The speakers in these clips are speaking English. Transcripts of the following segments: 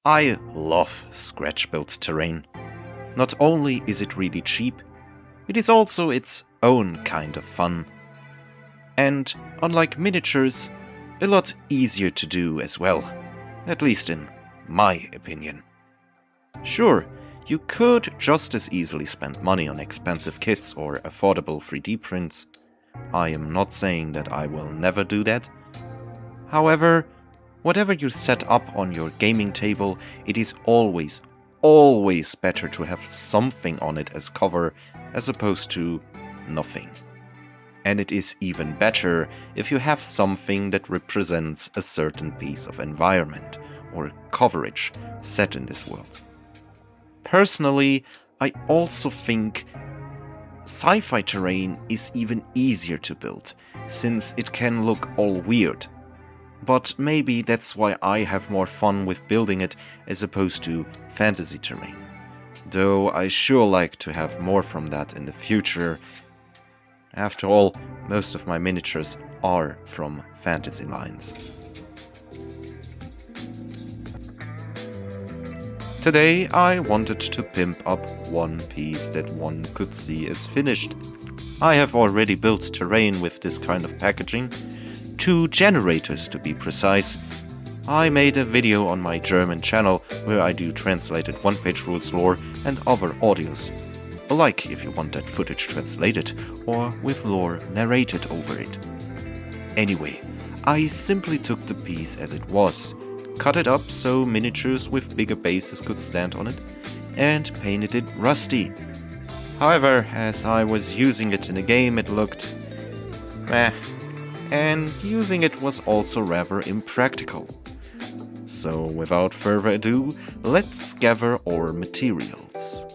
I love scratch-built terrain. Not only is it really cheap, it is also its own kind of fun. And, unlike miniatures, a lot easier to do as well, at least in my opinion. Sure, you could just as easily spend money on expensive kits or affordable 3D prints. I am not saying that I will never do that. However, whatever you set up on your gaming table, it is always better to have something on it as cover as opposed to nothing. And it is even better if you have something that represents a certain piece of environment or coverage set in this world. Personally, I also think sci-fi terrain is even easier to build, since it can look all weird. But maybe that's why I have more fun with building it as opposed to fantasy terrain. Though I sure like to have more from that in the future. After all, most of my miniatures are from fantasy lines. Today I wanted to pimp up one piece that one could see as finished. I have already built terrain with this kind of packaging, 2 generators to be precise. I made a video on my German channel where I do translated one-page rules lore and other audios. Like if you want that footage translated or with lore narrated over it. Anyway, I simply took the piece as it was, cut it up so miniatures with bigger bases could stand on it, and painted it rusty. However, as I was using it in a game, it looked meh, and using it was also rather impractical. So without further ado, let's gather our materials.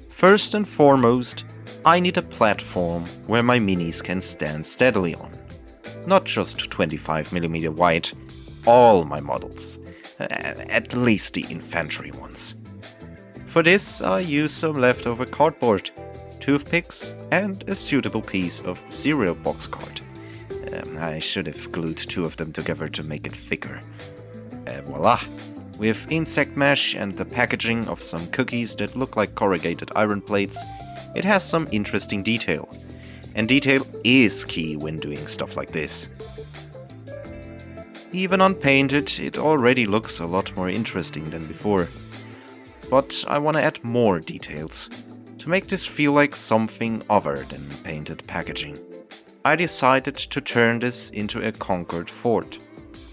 First and foremost, I need a platform where my minis can stand steadily on. Not just 25mm wide, all my models, at least the infantry ones. For this I use some leftover cardboard, toothpicks and a suitable piece of cereal box card. I should have glued 2 of them together to make it thicker. Voila! With insect mesh and the packaging of some cookies that look like corrugated iron plates, it has some interesting detail. And detail is key when doing stuff like this. Even unpainted, it already looks a lot more interesting than before. But I want to add more details, to make this feel like something other than painted packaging. I decided to turn this into a Conquered fort,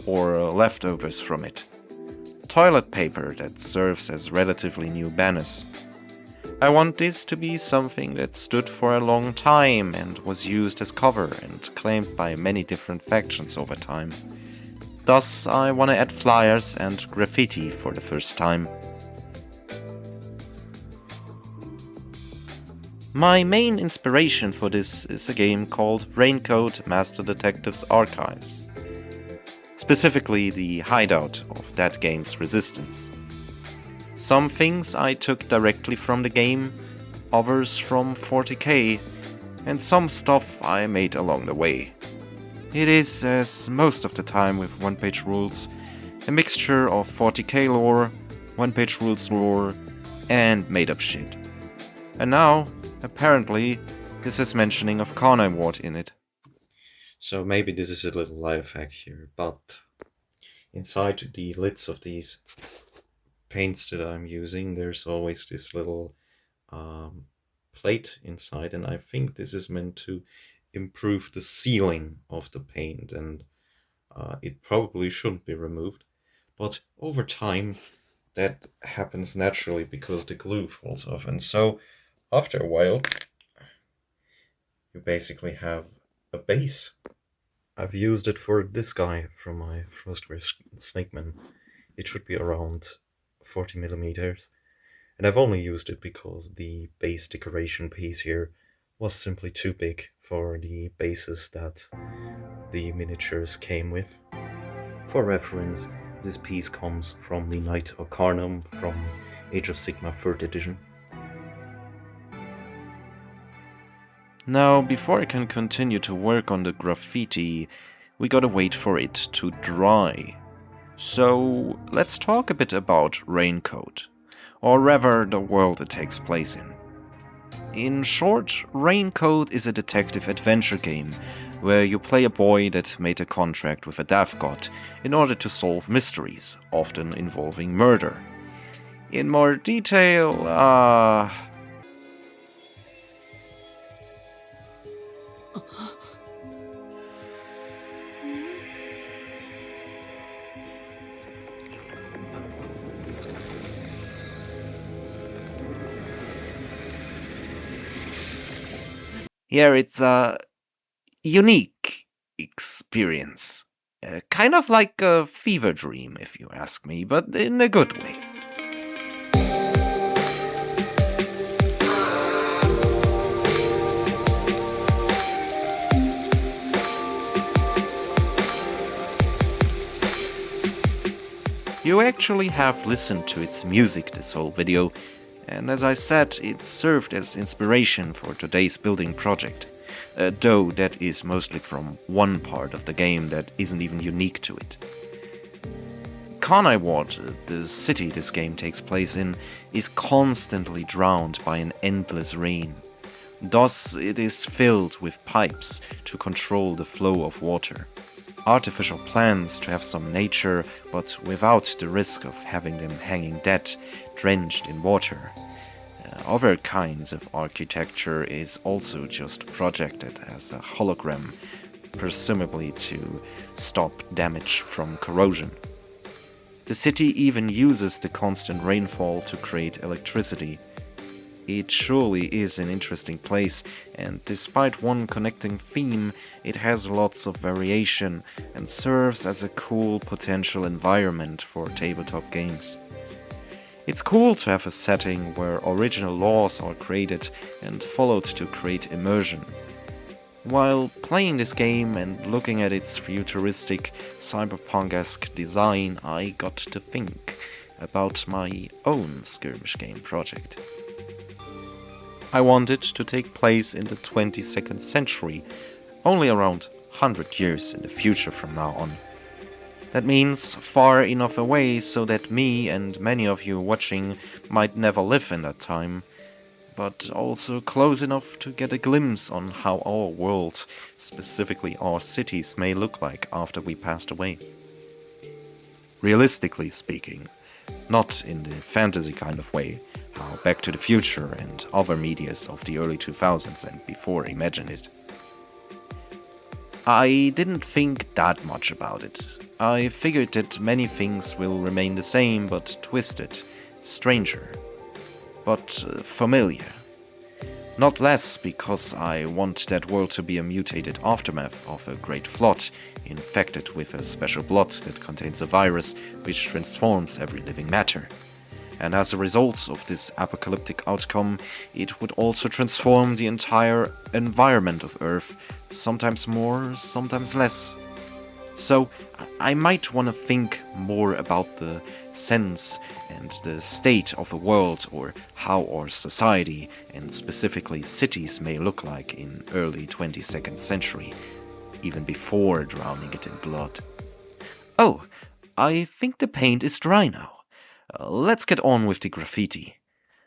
or leftovers from it. Toilet paper that serves as relatively new banners. I want this to be something that stood for a long time and was used as cover and claimed by many different factions over time. Thus, I want to add flyers and graffiti for the first time. My main inspiration for this is a game called Raincode Master Detective's Archives. Specifically the hideout of that game's resistance. Some things I took directly from the game, others from 40k, and some stuff I made along the way. It is, as most of the time with one-page rules, a mixture of 40k lore, one-page rules lore, and made-up shit. And now, apparently, this has mentioning of carnivore in it. So maybe this is a little life hack here, but inside the lids of these paints that I'm using, there's always this little plate inside, and I think this is meant to improve the sealing of the paint, and it probably shouldn't be removed. But over time, that happens naturally because the glue falls off, and so after a while, you basically have a base. I've used it for this guy from my Frostware Snakeman. It should be around 40mm, and I've only used it because the base decoration piece here was simply too big for the bases that the miniatures came with. For reference, This piece comes from the Knight Arcanum from Age of Sigmar 3rd edition. Now, before I can continue to work on the graffiti, we gotta wait for it to dry. So, let's talk a bit about Raincode, or rather the world it takes place in. In short, Raincode is a detective adventure game where you play a boy that made a contract with a death god in order to solve mysteries, often involving murder. In more detail, yeah, it's a unique experience. Kind of like a fever dream, if you ask me, but in a good way. You actually have listened to its music this whole video, and as I said, it served as inspiration for today's building project, though that is mostly from one part of the game that isn't even unique to it. Kanaiwad, the city this game takes place in, is constantly drowned by an endless rain. Thus, it is filled with pipes to control the flow of water. Artificial plants to have some nature, but without the risk of having them hanging dead, drenched in water. Other kinds of architecture is also just projected as a hologram, presumably to stop damage from corrosion. The city even uses the constant rainfall to create electricity. It surely is an interesting place, and despite one connecting theme, it has lots of variation and serves as a cool potential environment for tabletop games. It's cool to have a setting where original laws are created and followed to create immersion. While playing this game and looking at its futuristic, cyberpunk-esque design, I got to think about my own skirmish game project. I want it to take place in the 22nd century, only around 100 years in the future from now on. That means far enough away so that me and many of you watching might never live in that time, but also close enough to get a glimpse on how our worlds, specifically our cities, may look like after we passed away. Realistically speaking, not in the fantasy kind of way, how Back to the Future and other medias of the early 2000s and before imagined it. I didn't think that much about it. I figured that many things will remain the same but twisted, stranger, but familiar. Not less because I want that world to be a mutated aftermath of a great flood, infected with a special blood that contains a virus which transforms every living matter. And as a result of this apocalyptic outcome, it would also transform the entire environment of Earth, sometimes more, sometimes less. So I might want to think more about the sense and the state of a world, or how our society, and specifically cities, may look like in early 22nd century, even before drowning it in blood. Oh, I think the paint is dry now. Let's get on with the graffiti.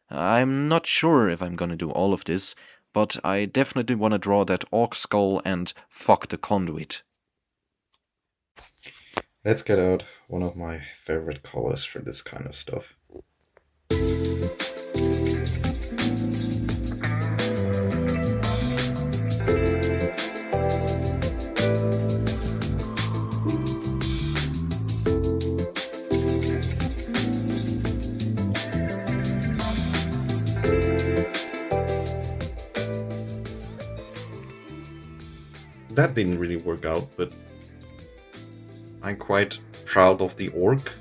I'm not sure if I'm gonna do all of this, but I definitely wanna draw that orc skull and fuck the conduit. Let's get out one of my favorite colors for this kind of stuff. That didn't really work out, but I'm quite proud of the orc.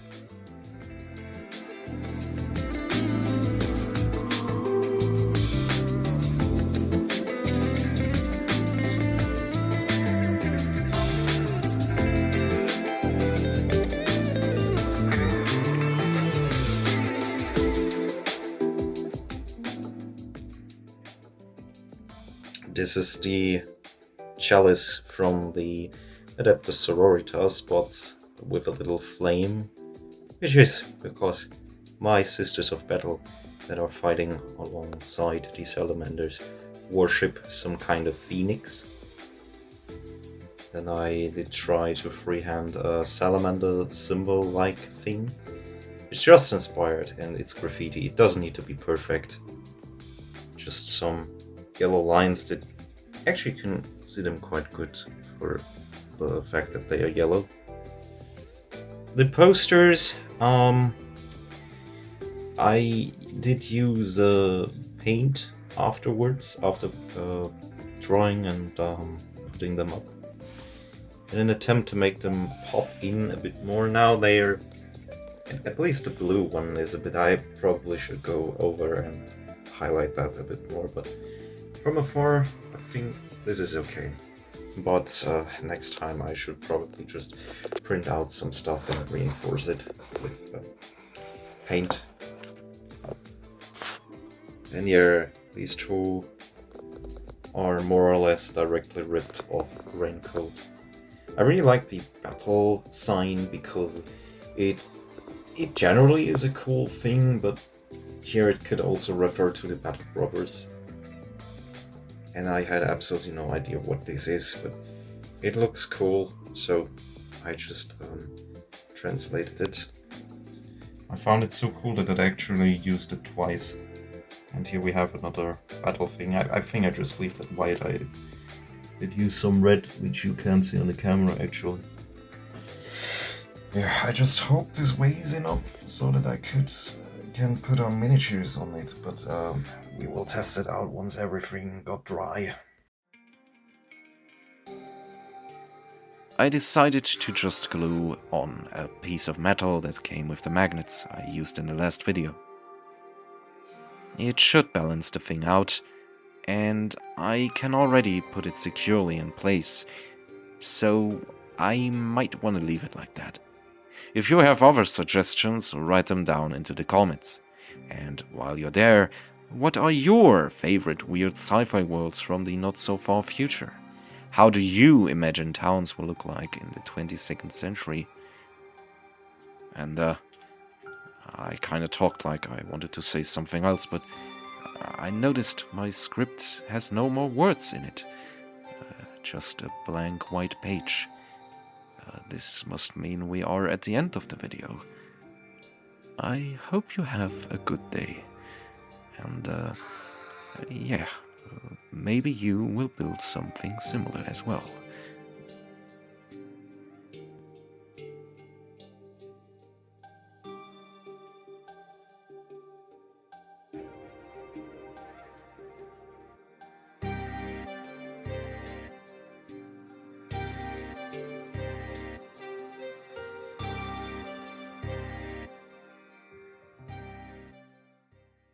This is the chalice from the Adeptus Sororitas, but with a little flame, which is because my Sisters of Battle that are fighting alongside the Salamanders worship some kind of phoenix. Then I did try to freehand a salamander symbol-like thing. It's just inspired and it's graffiti. It doesn't need to be perfect. Just some yellow lines that actually can see them quite good for the fact that they are yellow. The posters, I did use paint afterwards, after drawing and putting them up, in an attempt to make them pop in a bit more. Now they're, at least the blue one is a bit, I probably should go over and highlight that a bit more, but from afar I think this is okay. But next time I should probably just print out some stuff and reinforce it with paint. And here, these two are more or less directly ripped off Raincode. I really like the battle sign because it generally is a cool thing, but here it could also refer to the Battle Brothers. And I had absolutely no idea what this is, but it looks cool, so I just translated it. I found it so cool that I actually used it twice. And here we have another battle thing. I think I just left it white. I did use some red, which you can't see on the camera actually. Yeah, I just hope this weighs enough so that I can put on miniatures on it, but we will test it out once everything got dry. I decided to just glue on a piece of metal that came with the magnets I used in the last video. It should balance the thing out, and I can already put it securely in place, so I might want to leave it like that. If you have other suggestions, write them down into the comments. And while you're there, what are your favorite weird sci-fi worlds from the not-so-far future? How do you imagine towns will look like in the 22nd century? And I kinda talked like I wanted to say something else, but I noticed my script has no more words in it. Just a blank white page. This must mean we are at the end of the video. I hope you have a good day. And yeah, maybe you will build something similar as well.